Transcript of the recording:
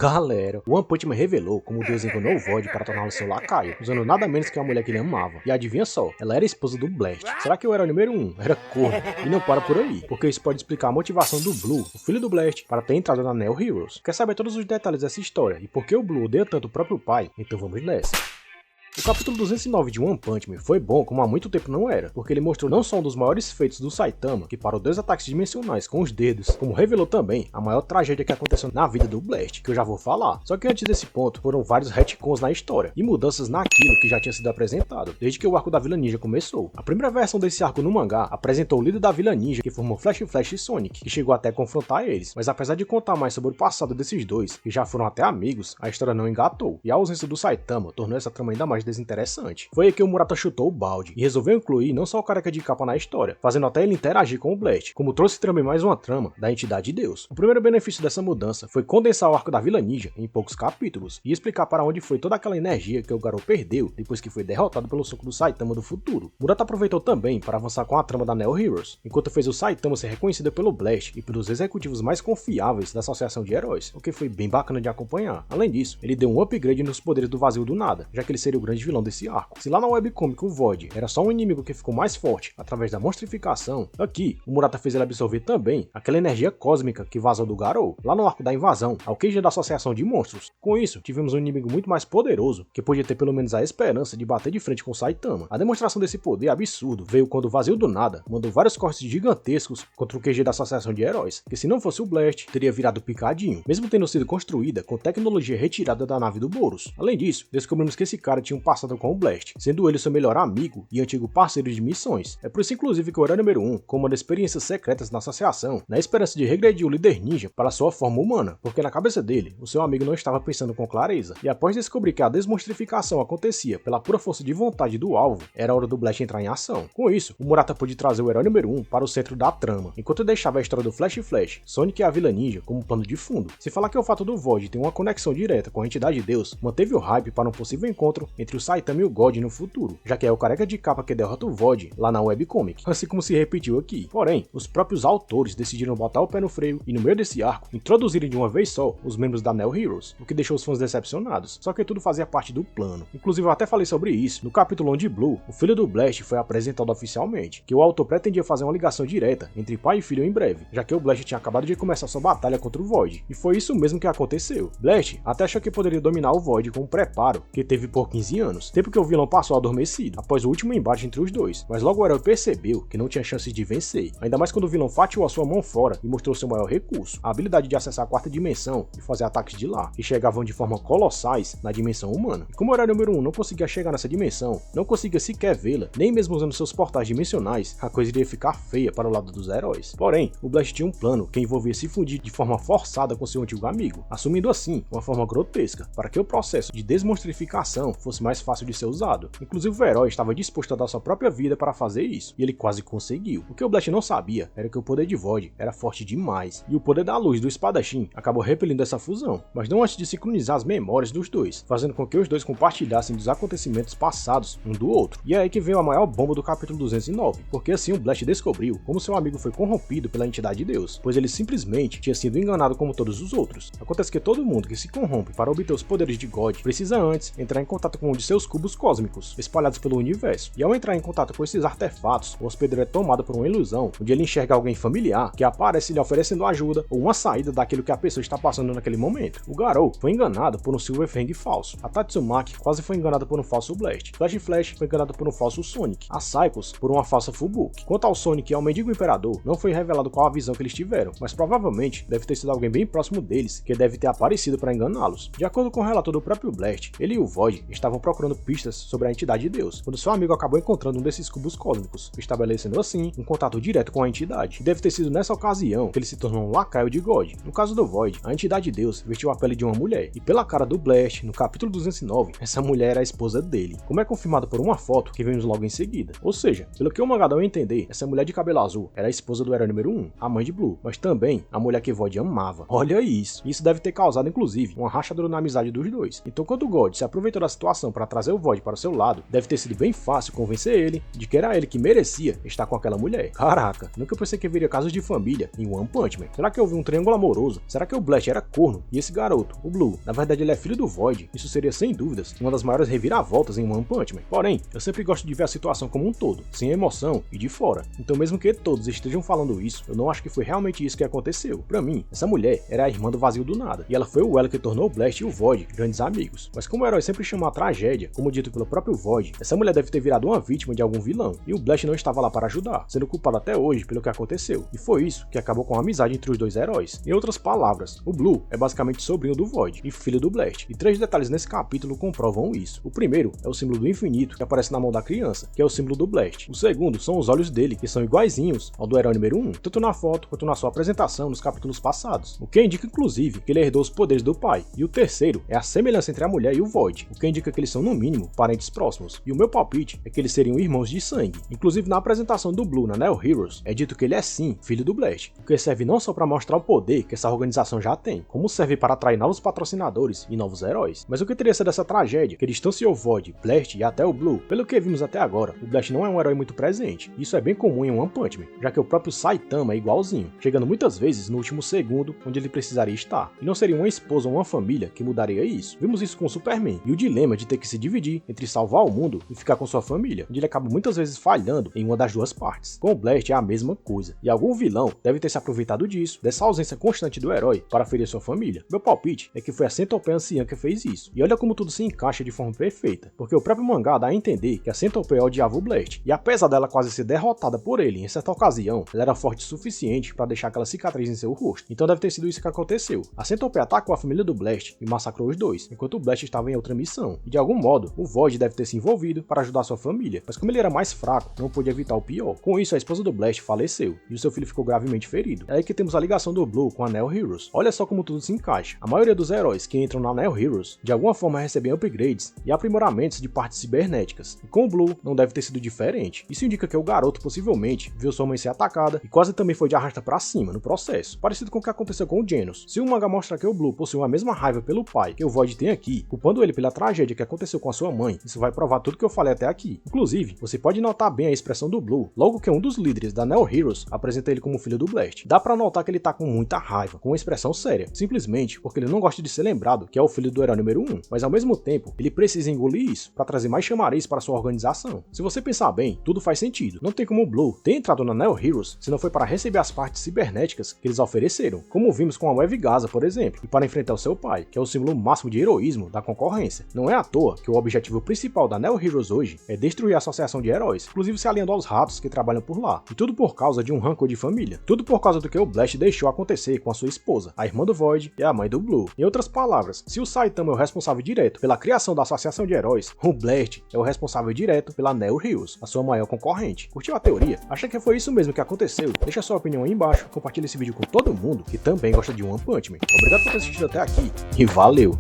Galera, o One Punch Man revelou como o Deus enganou o Void para torná-lo seu lacaio, usando nada menos que a mulher que ele amava. E adivinha só, ela era a esposa do Blast. Será que o herói número 1 era corno? E não para por aí, porque isso pode explicar a motivação do Blue, o filho do Blast, para ter entrado na Neo Heroes. Quer saber todos os detalhes dessa história e por que o Blue odeia tanto o próprio pai? Então vamos nessa. O capítulo 209 de One Punch Man foi bom como há muito tempo não era, porque ele mostrou não só um dos maiores feitos do Saitama, que parou 2 ataques dimensionais com os dedos, como revelou também a maior tragédia que aconteceu na vida do Blast, que eu já vou falar. Só que antes desse ponto, foram vários retcons na história, e mudanças naquilo que já tinha sido apresentado, desde que o arco da Vila Ninja começou. A primeira versão desse arco no mangá apresentou o líder da Vila Ninja, que formou Flash e Sonic, que chegou até a confrontar eles, mas apesar de contar mais sobre o passado desses dois, que já foram até amigos, a história não engatou, e a ausência do Saitama tornou essa trama ainda mais desinteressante. Foi aí que o Murata chutou o balde e resolveu incluir não só o careca de capa na história, fazendo até ele interagir com o Blast, como trouxe também mais uma trama da entidade Deus. O primeiro benefício dessa mudança foi condensar o arco da Vila Ninja em poucos capítulos e explicar para onde foi toda aquela energia que o Garou perdeu depois que foi derrotado pelo soco do Saitama do futuro. Murata aproveitou também para avançar com a trama da Neo Heroes, enquanto fez o Saitama ser reconhecido pelo Blast e pelos executivos mais confiáveis da Associação de Heróis, o que foi bem bacana de acompanhar. Além disso, ele deu um upgrade nos poderes do Vazio do Nada, já que ele seria o grande vilão desse arco. Se lá na webcomic o Void era só um inimigo que ficou mais forte através da monstrificação, aqui o Murata fez ele absorver também aquela energia cósmica que vazou do Garou, lá no arco da invasão, ao Keija da Associação de Monstros. Com isso, tivemos um inimigo muito mais poderoso, que podia ter pelo menos a esperança de bater de frente com Saitama. A demonstração desse poder absurdo veio quando o Vazio do Nada mandou vários cortes gigantescos contra o QG da Associação de Heróis, que se não fosse o Blast, teria virado picadinho, mesmo tendo sido construída com tecnologia retirada da nave do Boros. Além disso, descobrimos que esse cara tinha um passado com o Blast, sendo ele seu melhor amigo e antigo parceiro de missões. É por isso inclusive que o herói número 1 comanda experiências secretas na associação, na esperança de regredir o líder ninja para sua forma humana, porque na cabeça dele, o seu amigo não estava pensando com clareza, e após descobrir que a desmonstrificação acontecia pela pura força de vontade do alvo, era hora do Blast entrar em ação. Com isso, o Murata pôde trazer o herói número 1 para o centro da trama, enquanto deixava a história do Flash, Sonic e a Vila Ninja como pano de fundo. Se falar que o fato do Void ter uma conexão direta com a entidade Deus, manteve o hype para um possível encontro entre o Saitama e o God no futuro, já que é o careca de capa que derrota o Void lá na webcomic, assim como se repetiu aqui. Porém, os próprios autores decidiram botar o pé no freio e no meio desse arco, introduzirem de uma vez só os membros da Neo Heroes, o que deixou os fãs decepcionados, só que tudo fazia parte do plano. Inclusive eu até falei sobre isso no capítulo onde Blue, o filho do Blast, foi apresentado oficialmente, que o autor pretendia fazer uma ligação direta entre pai e filho em breve, já que o Blast tinha acabado de começar sua batalha contra o Void, e foi isso mesmo que aconteceu. Blast até achou que poderia dominar o Void com um preparo que teve por 15 anos, tempo que o vilão passou adormecido, após o último embate entre os dois, mas logo o herói percebeu que não tinha chances de vencer, ainda mais quando o vilão fatiou a sua mão fora e mostrou seu maior recurso, a habilidade de acessar a quarta dimensão e fazer ataques de lá, que chegavam de forma colossais na dimensão humana. E como o herói número 1 não conseguia chegar nessa dimensão, não conseguia sequer vê-la, nem mesmo usando seus portais dimensionais, a coisa iria ficar feia para o lado dos heróis. Porém, o Blast tinha um plano que envolvia se fundir de forma forçada com seu antigo amigo, assumindo assim uma forma grotesca, para que o processo de desmonstrificação fosse mais fácil de ser usado. Inclusive o herói estava disposto a dar sua própria vida para fazer isso, e ele quase conseguiu. O que o Blast não sabia era que o poder de Void era forte demais, e o poder da luz do espadachim acabou repelindo essa fusão, mas não antes de sincronizar as memórias dos dois, fazendo com que os dois compartilhassem dos acontecimentos passados um do outro. E é aí que veio a maior bomba do capítulo 209, porque assim o Blast descobriu como seu amigo foi corrompido pela entidade Deus, pois ele simplesmente tinha sido enganado como todos os outros. Acontece que todo mundo que se corrompe para obter os poderes de God precisa antes entrar em contato com um de seus cubos cósmicos, espalhados pelo universo, e ao entrar em contato com esses artefatos, o hospedeiro é tomado por uma ilusão, onde ele enxerga alguém familiar que aparece lhe oferecendo ajuda ou uma saída daquilo que a pessoa está passando naquele momento. O Garou foi enganado por um Silver Fang falso, a Tatsumaki quase foi enganada por um falso Blast, Flash foi enganado por um falso Sonic, a Psychos por uma falsa Fubuki. Quanto ao Sonic e ao Mendigo Imperador, não foi revelado qual a visão que eles tiveram, mas provavelmente deve ter sido alguém bem próximo deles, que deve ter aparecido para enganá-los. De acordo com o relato do próprio Blast, ele e o Void estavam procurando pistas sobre a entidade de Deus, quando seu amigo acabou encontrando um desses cubos cósmicos, estabelecendo assim um contato direto com a entidade. E deve ter sido nessa ocasião que ele se tornou um lacaio de God. No caso do Void, a entidade de Deus vestiu a pele de uma mulher, e pela cara do Blast, no capítulo 209, essa mulher era a esposa dele, como é confirmado por uma foto que vimos logo em seguida. Ou seja, pelo que o mangá deu a entender, essa mulher de cabelo azul era a esposa do herói número 1, a mãe de Blue, mas também a mulher que Void amava. Olha isso! Isso deve ter causado inclusive uma rachadura na amizade dos dois. Então quando o God se aproveitou da situação para trazer o Void para o seu lado, deve ter sido bem fácil convencer ele de que era ele que merecia estar com aquela mulher. Caraca, nunca pensei que viria casos de família em One Punch Man. Será que houve um triângulo amoroso? Será que o Blast era corno? E esse garoto, o Blue, na verdade ele é filho do Void? Isso seria sem dúvidas uma das maiores reviravoltas em One Punch Man. Porém, eu sempre gosto de ver a situação como um todo, sem emoção e de fora. Então mesmo que todos estejam falando isso, eu não acho que foi realmente isso que aconteceu. Pra mim, essa mulher era a irmã do Vazio do Nada, e ela foi o elo que tornou o Blast e o Void grandes amigos. Mas como o herói sempre chama a tragédia, como dito pelo próprio Void, essa mulher deve ter virado uma vítima de algum vilão, e o Blast não estava lá para ajudar, sendo culpado até hoje pelo que aconteceu. E foi isso que acabou com a amizade entre os dois heróis. Em outras palavras, o Blue é basicamente sobrinho do Void e filho do Blast, e 3 detalhes nesse capítulo comprovam isso. O primeiro é o símbolo do infinito que aparece na mão da criança, que é o símbolo do Blast. O segundo são os olhos dele, que são iguaizinhos ao do herói número 1, tanto na foto quanto na sua apresentação nos capítulos passados, o que indica inclusive que ele herdou os poderes do pai. E o terceiro é a semelhança entre a mulher e o Void, o que indica que eles são no mínimo parentes próximos. E o meu palpite é que eles seriam irmãos de sangue. Inclusive na apresentação do Blue na Neo Heroes é dito que ele é sim filho do Blast, o que serve não só para mostrar o poder que essa organização já tem, como serve para atrair novos patrocinadores e novos heróis. Mas o que teria sido essa tragédia que distanciou Void, Blast e até o Blue? Pelo que vimos até agora, o Blast não é um herói muito presente. Isso é bem comum em One Punch Man, já que o próprio Saitama é igualzinho, chegando muitas vezes no último segundo onde ele precisaria estar. E não seria uma esposa ou uma família que mudaria isso. Vimos isso com o Superman, e o dilema de ter que se dividir entre salvar o mundo e ficar com sua família, onde ele acaba muitas vezes falhando em uma das duas partes. Com o Blast é a mesma coisa, e algum vilão deve ter se aproveitado disso, dessa ausência constante do herói para ferir sua família. Meu palpite é que foi a Centopeia anciã que fez isso. E olha como tudo se encaixa de forma perfeita, porque o próprio mangá dá a entender que a Centopeia odiava o Blast, e apesar dela quase ser derrotada por ele em certa ocasião, ela era forte o suficiente para deixar aquela cicatriz em seu rosto. Então deve ter sido isso que aconteceu. A Centopeia atacou a família do Blast e massacrou os dois, enquanto o Blast estava em outra missão. E de algum modo, o Void deve ter se envolvido para ajudar sua família, mas como ele era mais fraco, não pôde evitar o pior. Com isso, a esposa do Blast faleceu, e o seu filho ficou gravemente ferido. É aí que temos a ligação do Blue com a Neo Heroes. Olha só como tudo se encaixa. A maioria dos heróis que entram na Neo Heroes, de alguma forma recebem upgrades e aprimoramentos de partes cibernéticas. E com o Blue, não deve ter sido diferente. Isso indica que o garoto possivelmente viu sua mãe ser atacada e quase também foi de arrasta pra cima no processo, parecido com o que aconteceu com o Genos. Se o mangá mostrar que o Blue possui a mesma raiva pelo pai que o Void tem aqui, culpando ele pela tragédia que aconteceu com a sua mãe, isso vai provar tudo que eu falei até aqui. Inclusive, você pode notar bem a expressão do Blue, logo que um dos líderes da Neo Heroes apresenta ele como filho do Blast. Dá pra notar que ele tá com muita raiva, com uma expressão séria, simplesmente porque ele não gosta de ser lembrado que é o filho do herói número 1, mas ao mesmo tempo, ele precisa engolir isso para trazer mais chamariz para sua organização. Se você pensar bem, tudo faz sentido. Não tem como o Blue ter entrado na Neo Heroes se não foi para receber as partes cibernéticas que eles ofereceram, como vimos com a Wave Gaza, por exemplo, e para enfrentar o seu pai, que é o símbolo máximo de heroísmo da concorrência. Não é à toa que o objetivo principal da Neo Heroes hoje é destruir a associação de heróis, inclusive se alinhando aos ratos que trabalham por lá. E tudo por causa de um rancor de família. Tudo por causa do que o Blast deixou acontecer com a sua esposa, a irmã do Void e a mãe do Blue. Em outras palavras, se o Saitama é o responsável direto pela criação da associação de heróis, o Blast é o responsável direto pela Neo Heroes, a sua maior concorrente. Curtiu a teoria? Acha que foi isso mesmo que aconteceu? Deixa sua opinião aí embaixo, compartilha esse vídeo com todo mundo que também gosta de One Punch Man. Obrigado por ter assistido até aqui e valeu!